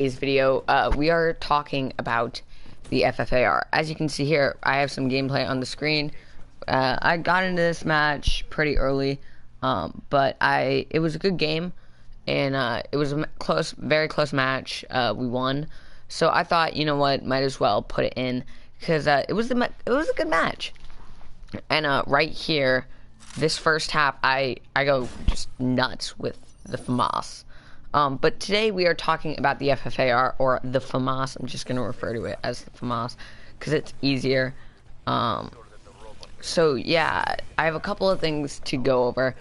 today's video, we are talking about the FFAR. As you can see here, I have some gameplay on the screen. I got into this match pretty early, but it was a good game, and it was a very close match. We won, so I thought, you know what, might as well put it in because it was a good match. And right here, this first half, I go just nuts with the FAMAS. But today we are talking about the FFAR, or the FAMAS. I'm just going to refer to it as the FAMAS because it's easier. So yeah, I have a couple of things to go over.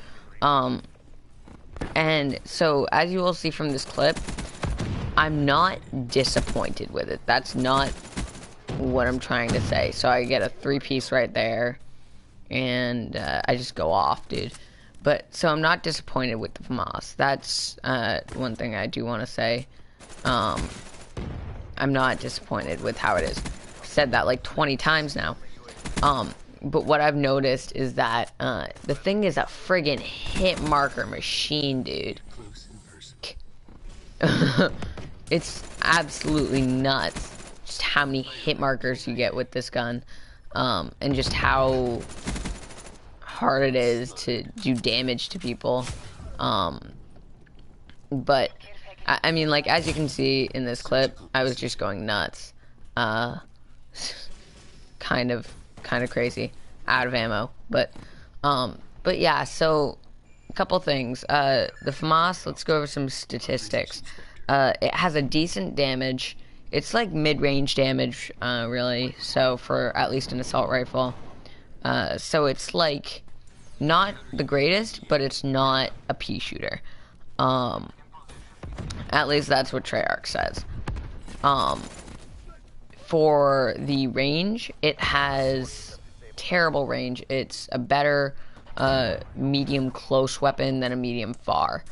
And so as you will see from this clip, I'm not disappointed with it. That's not what I'm trying to say. So I get a 3-piece right there, and I just go off, dude. But, so I'm not disappointed with the FAMAS. That's one thing I do want to say. I'm not disappointed with how it is. I've said that like 20 times now. But what I've noticed is that the thing is a friggin' hit marker machine, dude. It's absolutely nuts just how many hit markers you get with this gun. And just how hard it is to do damage to people. But I mean, like, as you can see in this clip, I was just going nuts. Kind of crazy, out of ammo, but yeah. So a couple things. The FAMAS, let's go over some statistics. It has a decent damage. It's like mid-range damage, really, so for at least an assault rifle. So it's like not the greatest, but it's not a pea shooter. At least that's what Treyarch says. For the range, it has terrible range. It's a better medium close weapon than a medium far.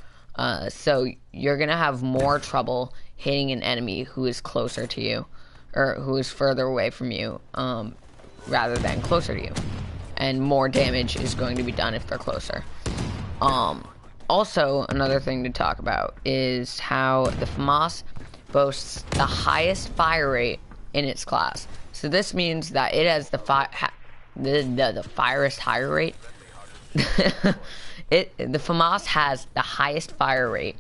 So you're gonna have more trouble hitting an enemy who is closer to you, or who is further away from you, rather than closer to you. And more damage is going to be done if they're closer. Also, another thing to talk about is how the FAMAS boasts the highest fire rate in its class. So this means that it has the firest higher rate. The FAMAS has the highest fire rate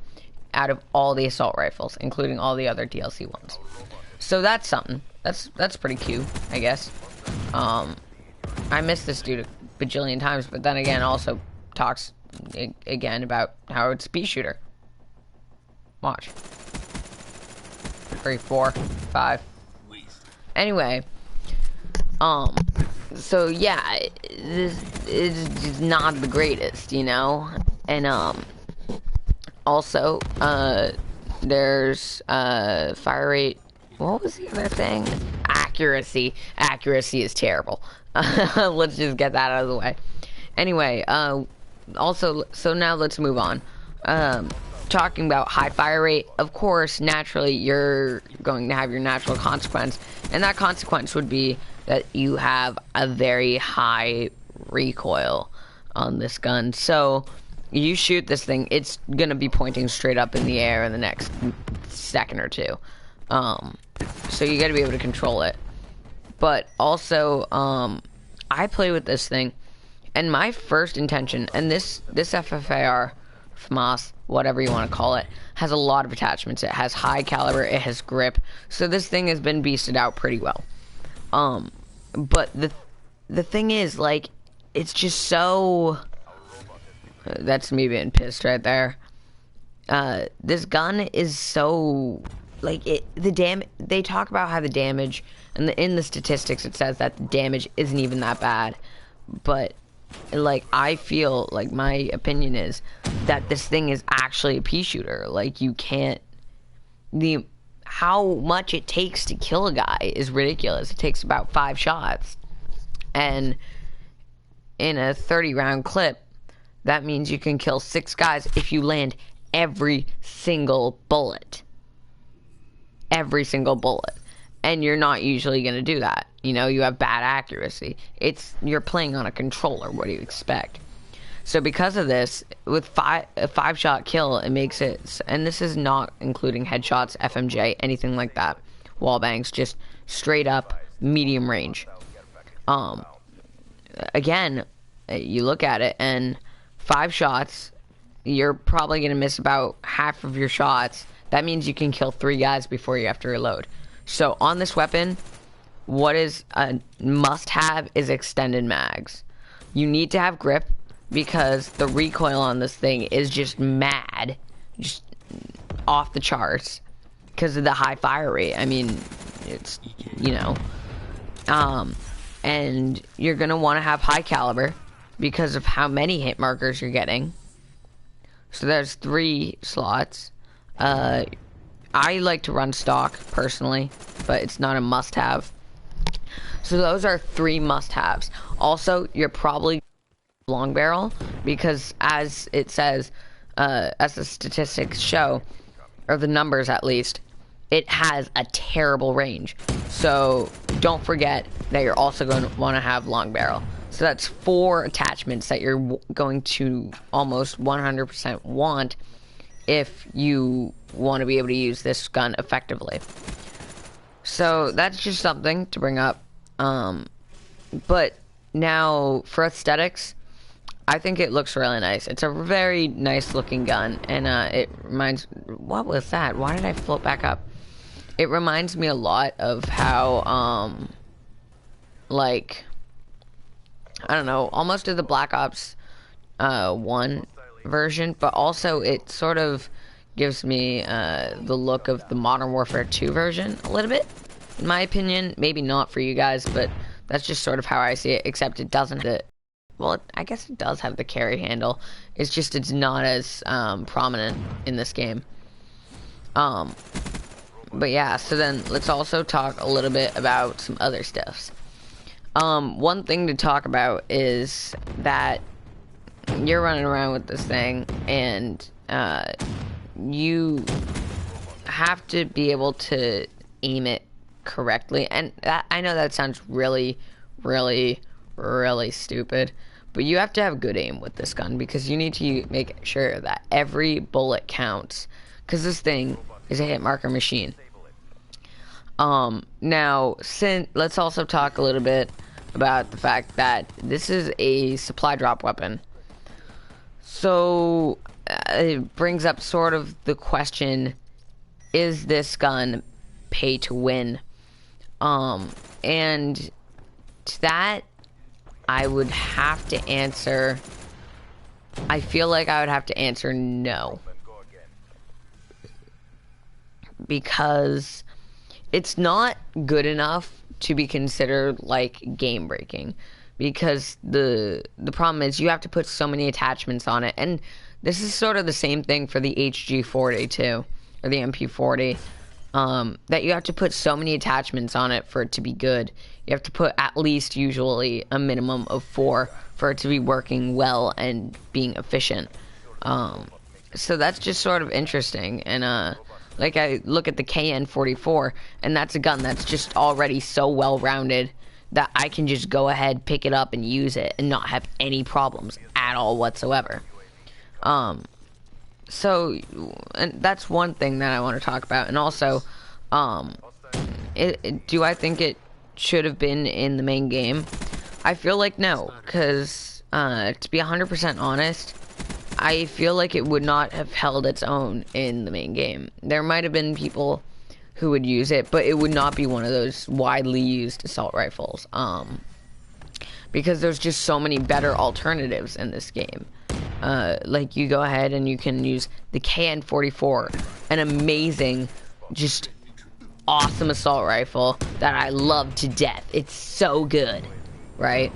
out of all the assault rifles, including all the other DLC ones. So that's something. That's pretty cute, I guess. I missed this dude a bajillion times, but then again, also talks again about how it's a pea shooter. Watch. 3, 4, 5. Anyway, so yeah, this is just not the greatest, you know, and also there's fire rate. What was the other thing? Accuracy. Accuracy is terrible. Let's just get that out of the way. Anyway, also, so now let's move on. Talking about high fire rate, of course, naturally, you're going to have your natural consequence, and that consequence would be that you have a very high recoil on this gun. So, you shoot this thing, it's gonna be pointing straight up in the air in the next second or two. So you gotta be able to control it. But also, I play with this thing, and my first intention, and this FFAR, FAMAS, whatever you want to call it, has a lot of attachments. It has high caliber, it has grip, so this thing has been beasted out pretty well. But the thing is, like, it's just so... That's me being pissed right there. This gun is so... Like, they talk about how the damage, and in the statistics it says that the damage isn't even that bad, but like, I feel like my opinion is that this thing is actually a pea shooter. Like, you can't, how much it takes to kill a guy is ridiculous. It takes about 5 shots, and in a 30-round clip, that means you can kill 6 guys if you land every single bullet. Every single bullet. And you're not usually going to do that. You know, you have bad accuracy. You're playing on a controller. What do you expect? So because of this, with a 5-shot kill, it makes it, and this is not including headshots, FMJ, anything like that, wall bangs, just straight up medium range. Again, you look at it, and 5 shots, you're probably gonna miss about half of your shots. That means you can kill 3 guys before you have to reload. So on this weapon, what is a must-have is extended mags. You need to have grip, because the recoil on this thing is just mad, just off the charts because of the high fire rate. I mean, it's, you know, and you're gonna want to have high caliber because of how many hit markers you're getting. So there's 3 slots. I like to run stock personally, but it's not a must-have. So those are 3 must-haves. Also, you're probably long barrel, because as it says, as the statistics show, or the numbers at least, it has a terrible range. So don't forget that you're also going to want to have long barrel. So that's 4 attachments that you're going to almost 100% want if you want to be able to use this gun effectively. So that's just something to bring up. But now for aesthetics, I think it looks really nice. It's a very nice looking gun, and it reminds, what was that? Why did I float back up? It reminds me a lot of how, like, I don't know, almost to the Black Ops 1 version, but also it sort of gives me the look of the Modern Warfare 2 version a little bit, in my opinion. Maybe not for you guys, but that's just sort of how I see it, except it doesn't have it. Well, I guess it does have the carry handle. It's just it's not as prominent in this game. But yeah, so then let's also talk a little bit about some other stuffs. One thing to talk about is that you're running around with this thing, and you have to be able to aim it correctly. And I know that sounds really, really, really stupid, but you have to have good aim with this gun, because you need to make sure that every bullet counts, because this thing is a hit marker machine. Now, let's also talk a little bit about the fact that this is a supply drop weapon. So it brings up sort of the question, is this gun pay to win? And to that, I would have to answer, I feel like I would have to answer no. Because it's not good enough to be considered like game breaking. Because the problem is you have to put so many attachments on it. And this is sort of the same thing for the HG40 too, or the MP40. That you have to put so many attachments on it for it to be good. You have to put at least usually a minimum of 4 for it to be working well and being efficient. So that's just sort of interesting. And like I look at the KN44, and that's a gun that's just already so well rounded that I can just go ahead, pick it up, and use it and not have any problems at all whatsoever. So, and that's one thing that I want to talk about. And also, do I think it should have been in the main game? I feel like no, because to be 100% honest, I feel like it would not have held its own in the main game. There might have been people who would use it, but it would not be one of those widely used assault rifles. Because there's just so many better alternatives in this game. Like, you go ahead and you can use the KN44, an amazing, just awesome assault rifle that I love to death. It's so good, right?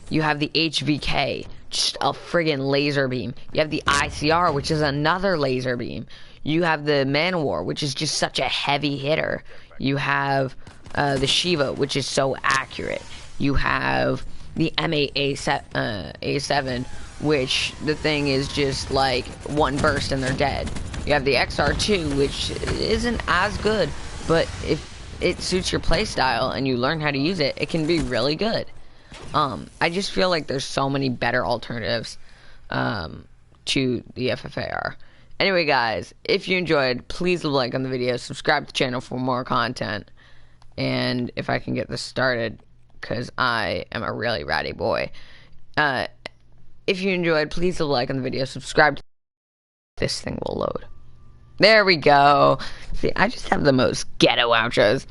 You have the HVK, just a friggin' laser beam. You have the ICR, which is another laser beam. You have the Man-O-War, which is just such a heavy hitter. You have the Shiva, which is so accurate. You have the M8A7, which the thing is just like one burst and they're dead. You have the XR2, which isn't as good, but if it suits your playstyle and you learn how to use it, it can be really good. I just feel like there's so many better alternatives. to the FFAR. Anyway, guys, if you enjoyed, please leave a like on the video, subscribe to the channel for more content, and if I can get this started, because I am a really ratty boy. If you enjoyed, please leave a like on the video, subscribe. This thing will load. There we go. See, I just have the most ghetto outros.